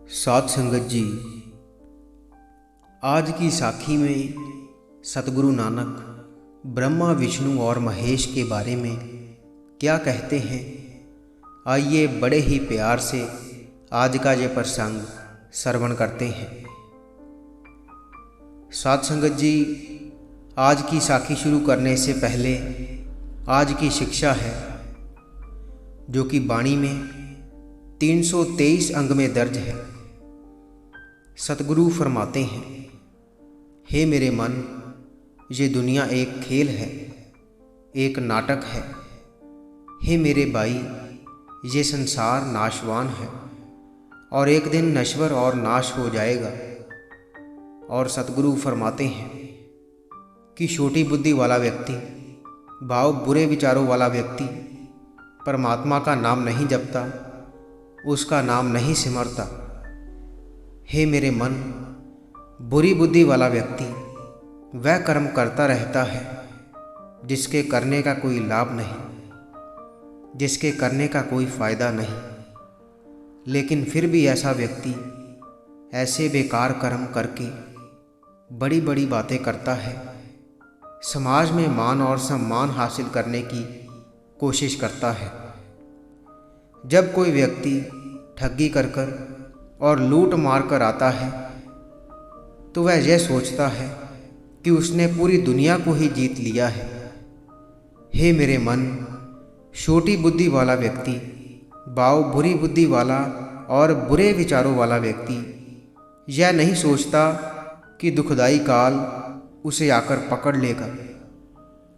साध संगत जी, आज की साखी में सतगुरु नानक ब्रह्मा विष्णु और महेश के बारे में क्या कहते हैं, आइए बड़े ही प्यार से आज का ये प्रसंग श्रवण करते हैं। साध संगत जी, आज की साखी शुरू करने से पहले आज की शिक्षा है जो कि वाणी में 323 अंग में दर्ज है। सतगुरु फरमाते हैं, हे मेरे मन, ये दुनिया एक खेल है, एक नाटक है। हे मेरे भाई, ये संसार नाशवान है और एक दिन नश्वर और नाश हो जाएगा। और सतगुरु फरमाते हैं कि छोटी बुद्धि वाला व्यक्ति, भाव बुरे विचारों वाला व्यक्ति परमात्मा का नाम नहीं जपता, उसका नाम नहीं सिमरता। हे मेरे मन, बुरी बुद्धि वाला व्यक्ति वह कर्म करता रहता है जिसके करने का कोई लाभ नहीं, जिसके करने का कोई फायदा नहीं। लेकिन फिर भी ऐसा व्यक्ति ऐसे बेकार कर्म करके बड़ी बड़ी बातें करता है, समाज में मान और सम्मान हासिल करने की कोशिश करता है। जब कोई व्यक्ति ठगी कर और लूट मार कर आता है तो वह यह सोचता है कि उसने पूरी दुनिया को ही जीत लिया है। हे मेरे मन, छोटी बुद्धि वाला व्यक्ति, भाव बुरी बुद्धि वाला और बुरे विचारों वाला व्यक्ति यह नहीं सोचता कि दुखदाई काल उसे आकर पकड़ लेगा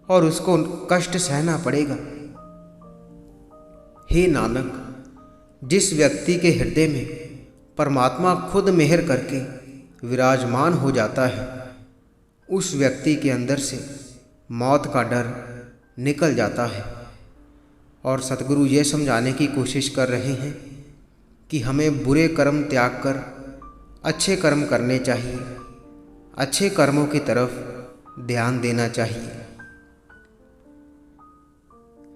और उसको कष्ट सहना पड़ेगा। हे नानक, जिस व्यक्ति के हृदय में परमात्मा खुद मेहर करके विराजमान हो जाता है, उस व्यक्ति के अंदर से मौत का डर निकल जाता है। और सतगुरु ये समझाने की कोशिश कर रहे हैं कि हमें बुरे कर्म त्याग कर अच्छे कर्म करने चाहिए, अच्छे कर्मों की तरफ ध्यान देना चाहिए।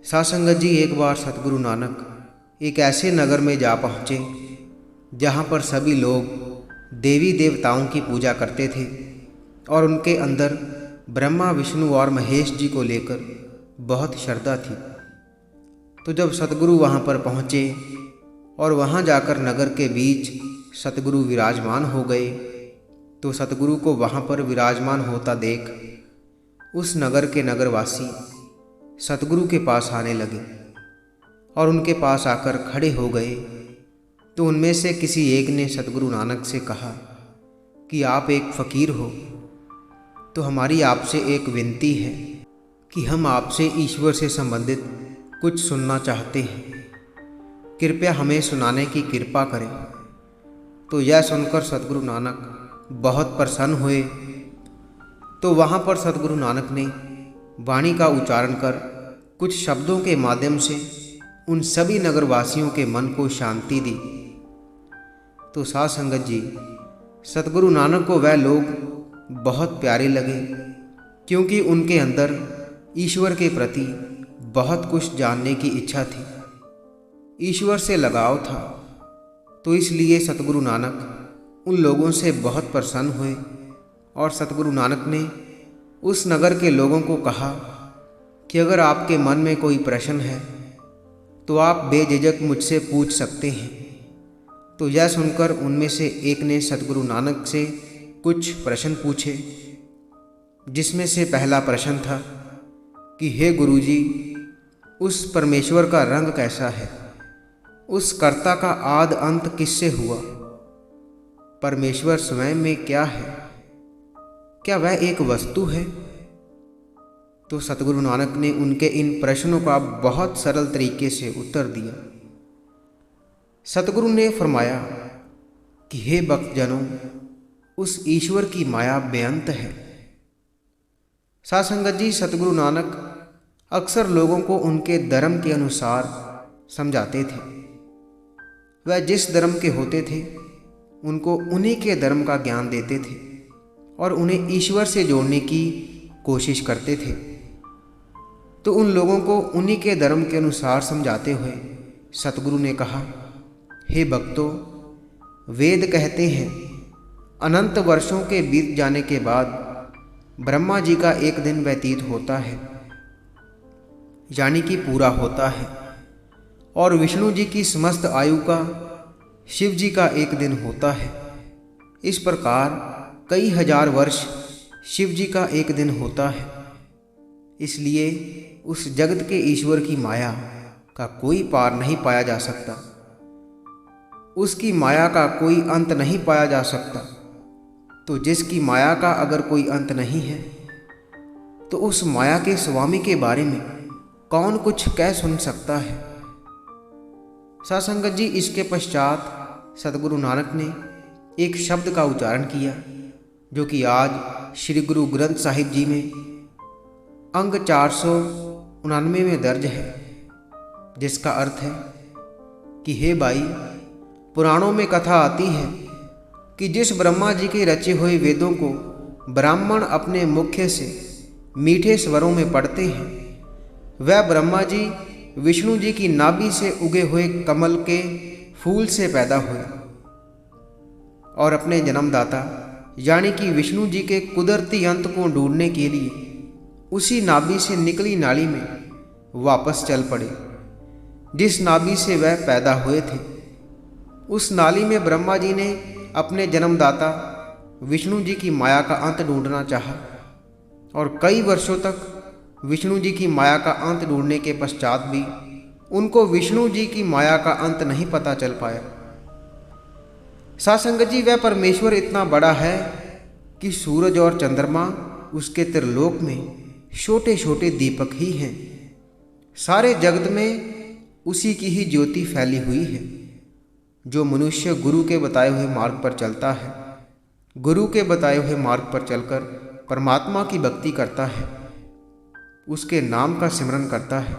साध संगत जी, एक बार सतगुरु नानक एक ऐसे नगर में जा पहुँचे जहाँ पर सभी लोग देवी देवताओं की पूजा करते थे और उनके अंदर ब्रह्मा विष्णु और महेश जी को लेकर बहुत श्रद्धा थी। तो जब सतगुरु वहाँ पर पहुँचे और वहाँ जाकर नगर के बीच सतगुरु विराजमान हो गए, तो सतगुरु को वहाँ पर विराजमान होता देख उस नगर के नगरवासी सतगुरु के पास आने लगे और उनके पास आकर खड़े हो गए। तो उनमें से किसी एक ने सतगुरु नानक से कहा कि आप एक फ़कीर हो, तो हमारी आपसे एक विनती है कि हम आपसे ईश्वर से संबंधित कुछ सुनना चाहते हैं, कृपया हमें सुनाने की कृपा करें। तो यह सुनकर सतगुरु नानक बहुत प्रसन्न हुए। तो वहाँ पर सतगुरु नानक ने वाणी का उच्चारण कर कुछ शब्दों के माध्यम से उन सभी नगरवासियों के मन को शांति दी। तो साध संगत जी, सतगुरु नानक को वह लोग बहुत प्यारे लगे, क्योंकि उनके अंदर ईश्वर के प्रति बहुत कुछ जानने की इच्छा थी, ईश्वर से लगाव था। तो इसलिए सतगुरु नानक उन लोगों से बहुत प्रसन्न हुए और सतगुरु नानक ने उस नगर के लोगों को कहा कि अगर आपके मन में कोई प्रश्न है तो आप बेझिझक मुझसे पूछ सकते हैं। तो यह सुनकर उनमें से एक ने सतगुरु नानक से कुछ प्रश्न पूछे, जिसमें से पहला प्रश्न था कि हे गुरुजी, उस परमेश्वर का रंग कैसा है? उस कर्ता का आदि अंत किससे हुआ? परमेश्वर स्वयं में क्या है? क्या वह एक वस्तु है? तो सतगुरु नानक ने उनके इन प्रश्नों का बहुत सरल तरीके से उत्तर दिया। सतगुरु ने फरमाया कि हे भक्तजनों, उस ईश्वर की माया बेअंत है। साध संगत जी, सतगुरु नानक अक्सर लोगों को उनके धर्म के अनुसार समझाते थे। वह जिस धर्म के होते थे उनको उन्हीं के धर्म का ज्ञान देते थे और उन्हें ईश्वर से जोड़ने की कोशिश करते थे। तो उन लोगों को उन्हीं के धर्म के अनुसार समझाते हुए सतगुरु ने कहा, हे भक्तों, वेद कहते हैं अनंत वर्षों के बीत जाने के बाद ब्रह्मा जी का एक दिन व्यतीत होता है, यानी कि पूरा होता है, और विष्णु जी की समस्त आयु का शिव जी का एक दिन होता है। इस प्रकार कई हजार वर्ष शिव जी का एक दिन होता है। इसलिए उस जगत के ईश्वर की माया का कोई पार नहीं पाया जा सकता, उसकी माया का कोई अंत नहीं पाया जा सकता। तो जिसकी माया का अगर कोई अंत नहीं है तो उस माया के स्वामी के बारे में कौन कुछ कह सुन सकता है। सासंगत जी, इसके पश्चात सतगुरु नानक ने एक शब्द का उच्चारण किया जो कि आज श्री गुरु ग्रंथ साहिब जी में अंग 499 में दर्ज है, जिसका अर्थ है कि हे भाई, पुराणों में कथा आती है कि जिस ब्रह्मा जी के रचे हुए वेदों को ब्राह्मण अपने मुख्य से मीठे स्वरों में पढ़ते हैं, वह ब्रह्मा जी विष्णु जी की नाभि से उगे हुए कमल के फूल से पैदा हुए और अपने जन्मदाता यानी कि विष्णु जी के कुदरती अंत को ढूंढने के लिए उसी नाभि से निकली नाली में वापस चल पड़े जिस नाभि से वह पैदा हुए थे। उस नाली में ब्रह्मा जी ने अपने जन्मदाता विष्णु जी की माया का अंत ढूंढना चाहा और कई वर्षों तक विष्णु जी की माया का अंत ढूंढने के पश्चात भी उनको विष्णु जी की माया का अंत नहीं पता चल पाया। सासंगत जी, वह परमेश्वर इतना बड़ा है कि सूरज और चंद्रमा उसके त्रिलोक में छोटे छोटे दीपक ही हैं। सारे जगत में उसी की ही ज्योति फैली हुई है। जो मनुष्य गुरु के बताए हुए मार्ग पर चलता है, गुरु के बताए हुए मार्ग पर चलकर परमात्मा की भक्ति करता है, उसके नाम का सिमरन करता है,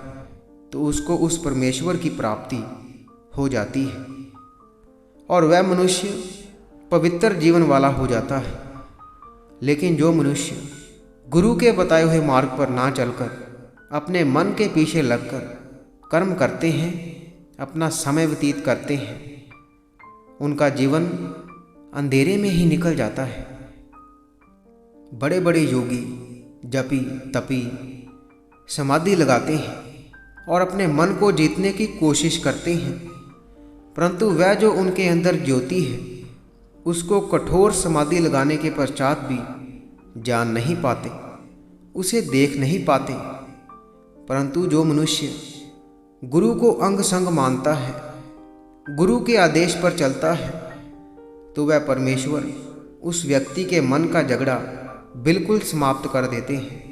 तो उसको उस परमेश्वर की प्राप्ति हो जाती है और वह मनुष्य पवित्र जीवन वाला हो जाता है। लेकिन जो मनुष्य गुरु के बताए हुए मार्ग पर ना चलकर अपने मन के पीछे लगकर कर्म करते हैं, अपना समय व्यतीत करते हैं, उनका जीवन अंधेरे में ही निकल जाता है। बड़े बड़े योगी जपी तपी समाधि लगाते हैं और अपने मन को जीतने की कोशिश करते हैं, परंतु वह जो उनके अंदर ज्योति है उसको कठोर समाधि लगाने के पश्चात भी जान नहीं पाते, उसे देख नहीं पाते। परंतु जो मनुष्य गुरु को अंग संग मानता है, गुरु के आदेश पर चलता है, तो वह परमेश्वर उस व्यक्ति के मन का झगड़ा बिल्कुल समाप्त कर देते हैं।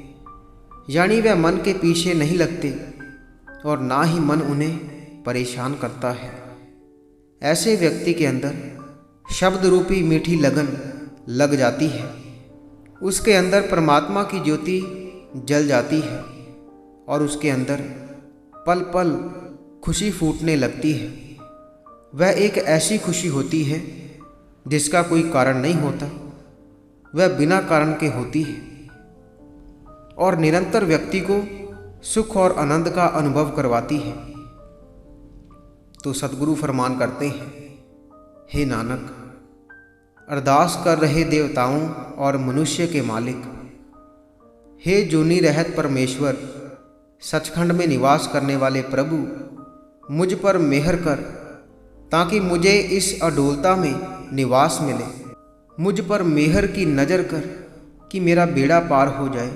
यानी वह मन के पीछे नहीं लगते और ना ही मन उन्हें परेशान करता है। ऐसे व्यक्ति के अंदर शब्द रूपी मीठी लगन लग जाती है, उसके अंदर परमात्मा की ज्योति जल जाती है और उसके अंदर पल पल खुशी फूटने लगती है। वह एक ऐसी खुशी होती है जिसका कोई कारण नहीं होता, वह बिना कारण के होती है और निरंतर व्यक्ति को सुख और आनंद का अनुभव करवाती है। तो सतगुरु फरमान करते हैं, हे नानक, अरदास कर रहे देवताओं और मनुष्य के मालिक, हे जूनी रहत परमेश्वर, सचखंड में निवास करने वाले प्रभु, मुझ पर मेहर कर ताकि मुझे इस अडोलता में निवास मिले। मुझ पर मेहर की नज़र कर कि मेरा बेड़ा पार हो जाए।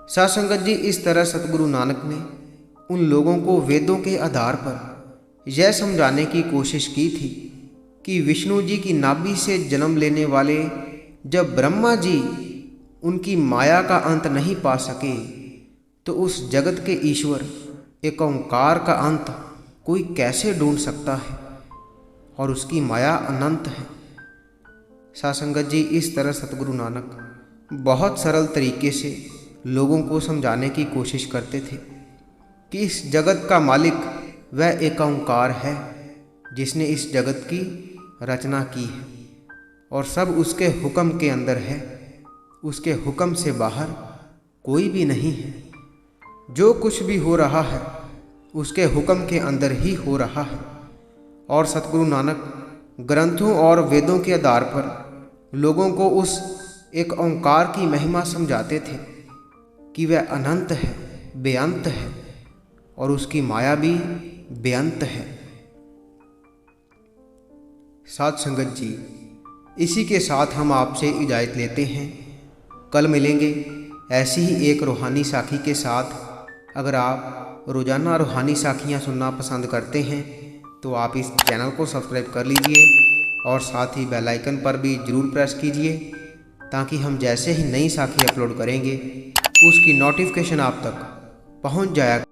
सासंगत जी, इस तरह सतगुरु नानक ने उन लोगों को वेदों के आधार पर यह समझाने की कोशिश की थी कि विष्णु जी की नाभि से जन्म लेने वाले जब ब्रह्मा जी उनकी माया का अंत नहीं पा सके, तो उस जगत के ईश्वर एक ओंकार का अंत कोई कैसे ढूंढ सकता है, और उसकी माया अनंत है। सासंगत जी, इस तरह सतगुरु नानक बहुत सरल तरीके से लोगों को समझाने की कोशिश करते थे कि इस जगत का मालिक वह एक ओंकार है जिसने इस जगत की रचना की है और सब उसके हुक्म के अंदर है, उसके हुक्म से बाहर कोई भी नहीं है। जो कुछ भी हो रहा है उसके हुक्म के अंदर ही हो रहा है। और सतगुरु नानक ग्रंथों और वेदों के आधार पर लोगों को उस एक ओंकार की महिमा समझाते थे कि वह अनंत है, बेअंत है और उसकी माया भी बेअंत है। साध संगत जी, इसी के साथ हम आपसे इजाज़त लेते हैं। कल मिलेंगे ऐसी ही एक रूहानी साखी के साथ। अगर आप रोज़ाना रूहानी साखियाँ सुनना पसंद करते हैं तो आप इस चैनल को सब्सक्राइब कर लीजिए और साथ ही बेल आइकन पर भी ज़रूर प्रेस कीजिए ताकि हम जैसे ही नई साखी अपलोड करेंगे उसकी नोटिफिकेशन आप तक पहुंच जाया